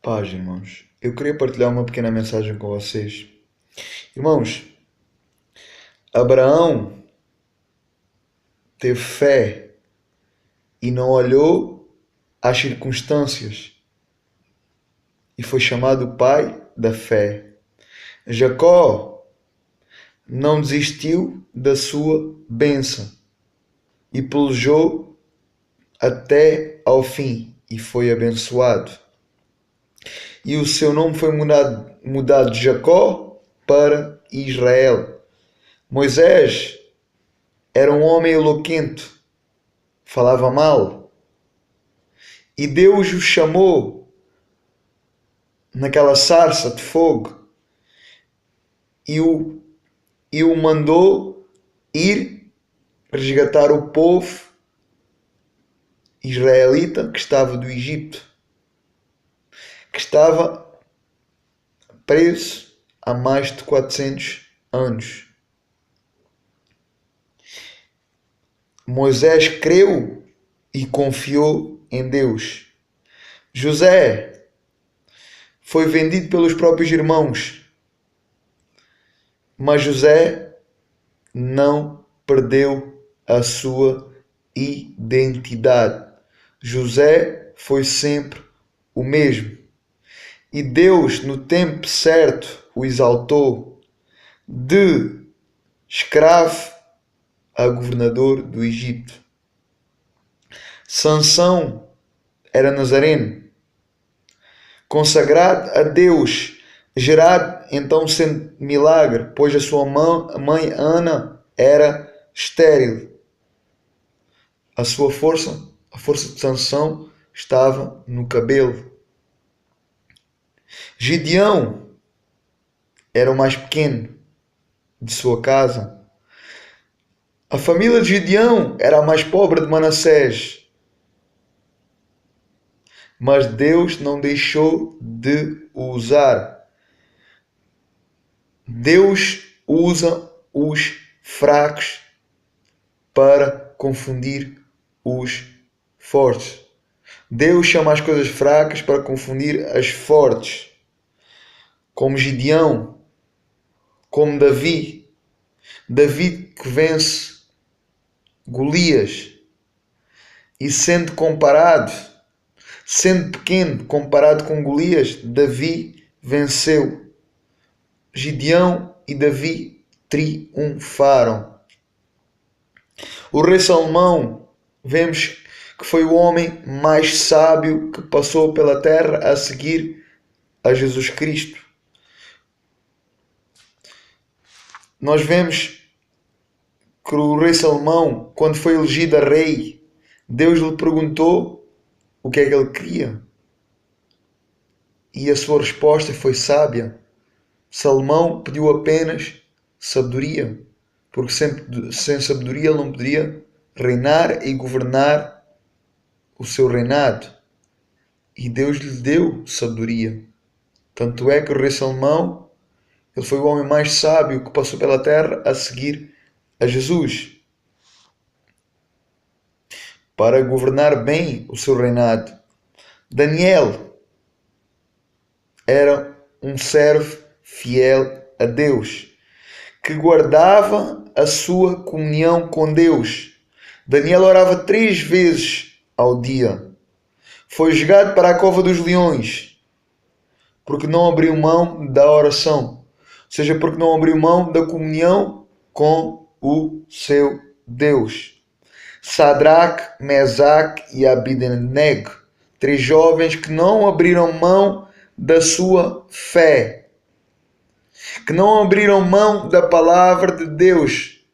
Paz, irmãos. Eu queria partilhar uma pequena mensagem com vocês. Irmãos, Abraão teve fé e não olhou às circunstâncias e foi chamado pai da fé. Jacó não desistiu da sua bênção e pelejou até ao fim e foi abençoado. E o seu nome foi mudado de Jacó para Israel. Moisés era um homem eloquente, falava mal, e Deus o chamou naquela sarça de fogo e o mandou ir resgatar o povo israelita que estava do Egito, que estava preso há mais de 400 anos. Moisés creu e confiou em Deus. José foi vendido pelos próprios irmãos, mas José não perdeu a sua identidade. José foi sempre o mesmo. E Deus, no tempo certo, o exaltou de escravo a governador do Egito. Sansão era nazareno, consagrado a Deus, gerado então sem milagre, pois a sua mãe Ana era estéril. A força de Sansão estava no cabelo. Gideão era o mais pequeno de sua casa. A família de Gideão era a mais pobre de Manassés. Mas Deus não deixou de o usar. Deus usa os fracos para confundir os fortes. Deus chama as coisas fracas para confundir as fortes. Como Gideão, como Davi. Davi que vence Golias e sendo pequeno comparado com Golias, Davi venceu. Gideão e Davi triunfaram. O rei Salomão, vemos que foi o homem mais sábio que passou pela terra a seguir a Jesus Cristo. Nós vemos que o rei Salomão, quando foi elegido a rei, Deus lhe perguntou o que é que ele queria. E a sua resposta foi sábia. Salomão pediu apenas sabedoria, porque sem sabedoria ele não poderia reinar e governar o seu reinado. E Deus lhe deu sabedoria. Tanto é que o rei Salomão, ele foi o homem mais sábio que passou pela terra a seguir a Jesus, para governar bem o seu reinado. Daniel era um servo fiel a Deus, que guardava a sua comunhão com Deus. Daniel orava 3 vezes ao dia. Foi jogado para a cova dos leões, porque não abriu mão da oração, ou seja, porque não abriu mão da comunhão com o seu Deus. Sadraque, Mesaque e Abednego, 3 jovens que não abriram mão da sua fé, que não abriram mão da palavra de Deus,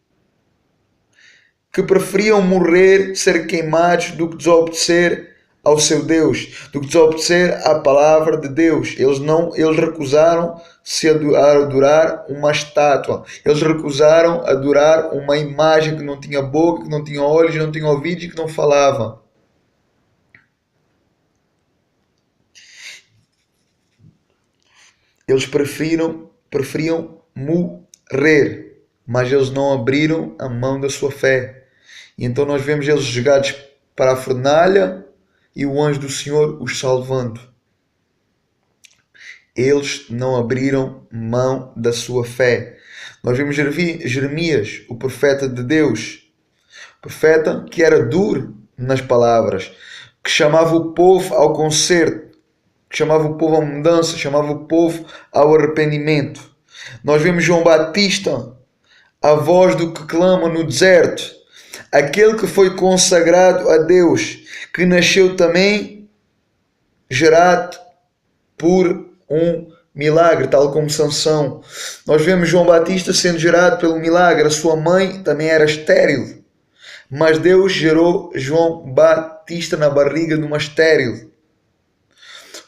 que preferiam morrer, ser queimados, do que desobedecer ao seu Deus, do que desobedecer à palavra de Deus. Eles recusaram-se a adorar uma estátua. Eles recusaram adorar uma imagem que não tinha boca, que não tinha olhos, não tinha ouvidos e que não falava. Eles preferiam morrer, mas eles não abriram a mão da sua fé. E então nós vemos eles jogados para a fornalha e o anjo do Senhor os salvando. eles não abriram mão da sua fé. Nós vemos Jeremias, o profeta de Deus, profeta que era duro nas palavras, que chamava o povo ao conserto, que chamava o povo à mudança, chamava o povo ao arrependimento. Nós vemos João Batista, a voz do que clama no deserto, aquele que foi consagrado a Deus, que nasceu também gerado por um milagre, tal como Sansão. Nós vemos João Batista sendo gerado pelo milagre. A sua mãe também era estéril, mas Deus gerou João Batista na barriga de uma estéril.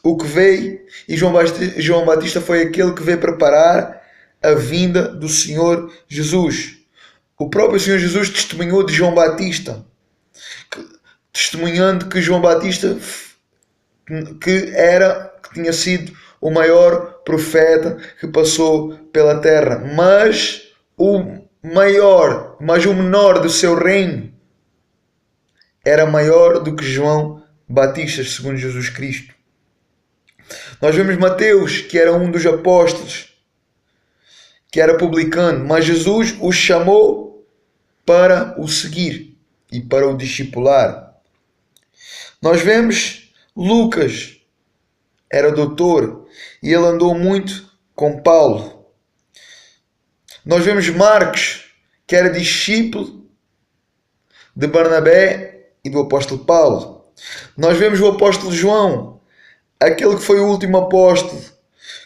O que veio, e João Batista foi aquele que veio preparar a vinda do Senhor Jesus. O próprio Senhor Jesus testemunhou de João Batista, testemunhando que João Batista que tinha sido o maior profeta que passou pela terra, mas o menor do seu reino era maior do que João Batista, segundo Jesus Cristo. Nós vemos Mateus, que era um dos apóstolos, que era publicano, mas Jesus o chamou para o seguir e para o discipular. Nós vemos Lucas, era doutor, e ele andou muito com Paulo. Nós vemos Marcos, que era discípulo de Barnabé e do apóstolo Paulo. Nós vemos o apóstolo João, aquele que foi o último apóstolo,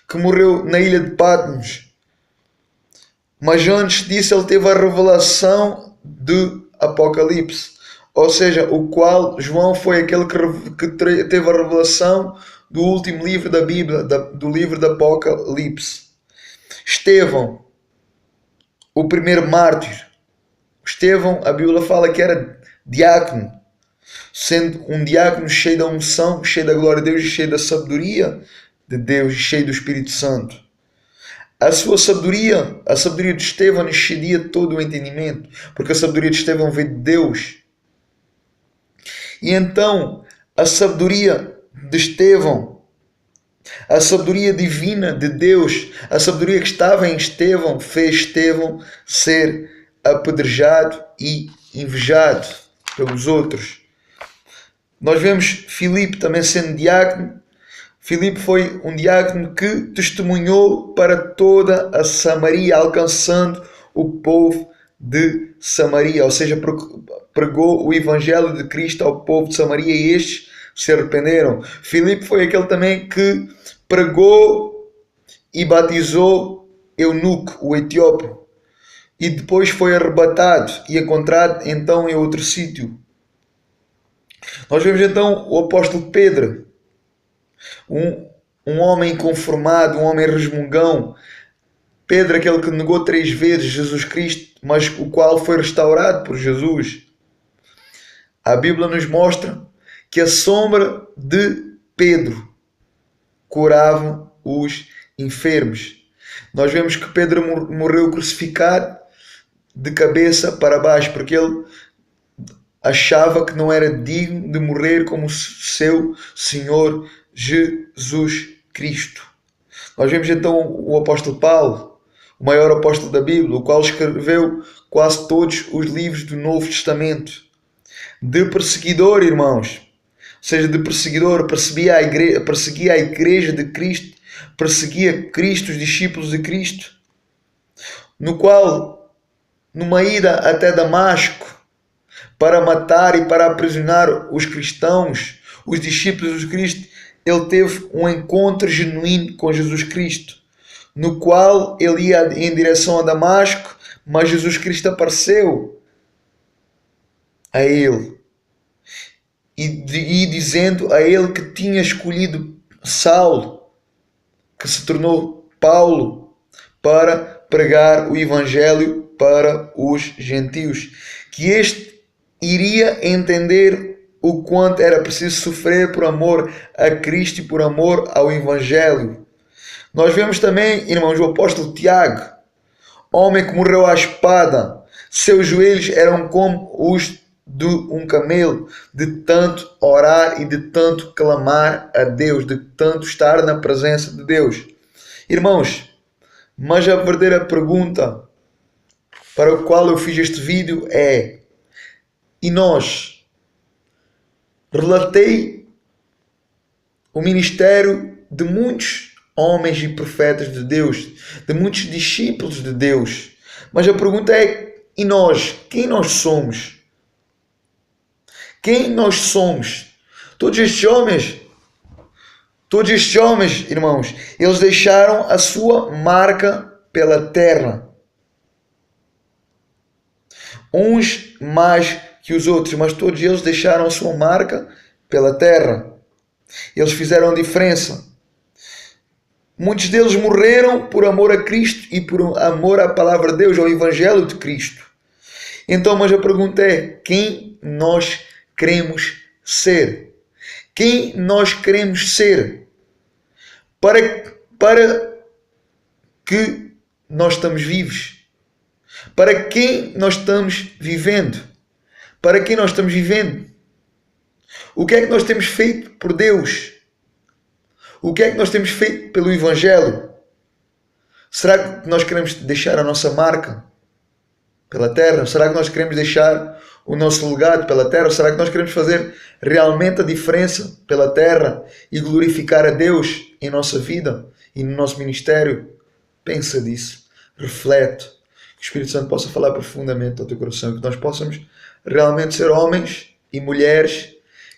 que morreu na ilha de Patmos. Mas antes disso ele teve a revelação do Apocalipse. Ou seja, o qual João foi aquele que teve a revelação do último livro da Bíblia, do livro do Apocalipse. Estevão, o primeiro mártir. Estevão, a Bíblia fala que era diácono, sendo um diácono cheio da unção, cheio da glória de Deus e cheio da sabedoria de Deus e cheio do Espírito Santo. A sua sabedoria, a sabedoria de Estevão excedia todo o entendimento, porque a sabedoria de Estevão veio de Deus. E então, a sabedoria de Estevão, a sabedoria divina de Deus, a sabedoria que estava em Estevão, fez Estevão ser apedrejado e invejado pelos outros. Nós vemos Filipe também sendo diácono. Filipe foi um diácono que testemunhou para toda a Samaria, alcançando o povo de Samaria, ou seja, pregou o Evangelho de Cristo ao povo de Samaria e estes se arrependeram. Filipe foi aquele também que pregou e batizou Eunuco, o etíope, e depois foi arrebatado e encontrado então em outro sítio. Nós vemos então o apóstolo Pedro, um homem inconformado, um homem resmungão. Pedro, aquele que negou 3 vezes Jesus Cristo, mas o qual foi restaurado por Jesus. A Bíblia nos mostra que a sombra de Pedro curava os enfermos. Nós vemos que Pedro morreu crucificado de cabeça para baixo, porque ele achava que não era digno de morrer como seu Senhor Jesus Cristo. Nós vemos então o apóstolo Paulo, o maior apóstolo da Bíblia, o qual escreveu quase todos os livros do Novo Testamento. De perseguidor, irmãos, ou seja, de perseguidor, perseguia a igreja de Cristo, perseguia Cristo, os discípulos de Cristo, no qual, numa ida até Damasco, para matar e para aprisionar os cristãos, os discípulos de Cristo, ele teve um encontro genuíno com Jesus Cristo, no qual ele ia em direção a Damasco, mas Jesus Cristo apareceu a ele e dizendo a ele que tinha escolhido Saulo, que se tornou Paulo, para pregar o Evangelho para os gentios, que este iria entender o quanto era preciso sofrer por amor a Cristo e por amor ao Evangelho. Nós vemos também, irmãos, o apóstolo Tiago, homem que morreu à espada. Seus joelhos eram como os de um camelo, de tanto orar e de tanto clamar a Deus, de tanto estar na presença de Deus. Irmãos, mas a verdadeira pergunta para a qual eu fiz este vídeo é: e nós? Relatei o ministério de muitos homens e profetas de Deus, de muitos discípulos de Deus. Mas a pergunta é: e nós? Quem nós somos? Quem nós somos? Todos estes homens, irmãos, eles deixaram a sua marca pela terra. Uns mais que os outros, mas todos eles deixaram a sua marca pela terra. Eles fizeram a diferença. Muitos deles morreram por amor a Cristo e por amor à palavra de Deus, ao Evangelho de Cristo. Então, mas a pergunta é: quem nós queremos ser? Quem nós queremos ser? Para que nós estamos vivos? Para quem nós estamos vivendo? Para quem nós estamos vivendo? O que é que nós temos feito por Deus? O que é que nós temos feito pelo Evangelho? Será que nós queremos deixar a nossa marca pela terra? Será que nós queremos deixar o nosso legado pela terra? Será que nós queremos fazer realmente a diferença pela terra e glorificar a Deus em nossa vida e no nosso ministério? Pensa disso, reflete, que o Espírito Santo possa falar profundamente ao teu coração, que nós possamos realmente ser homens e mulheres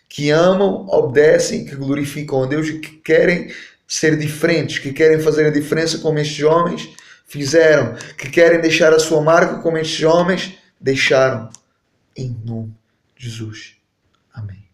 que amam, obedecem, que glorificam a Deus e que querem ser diferentes, que querem fazer a diferença como estes homens fizeram, que querem deixar a sua marca como estes homens deixaram. Em nome de Jesus. Amém.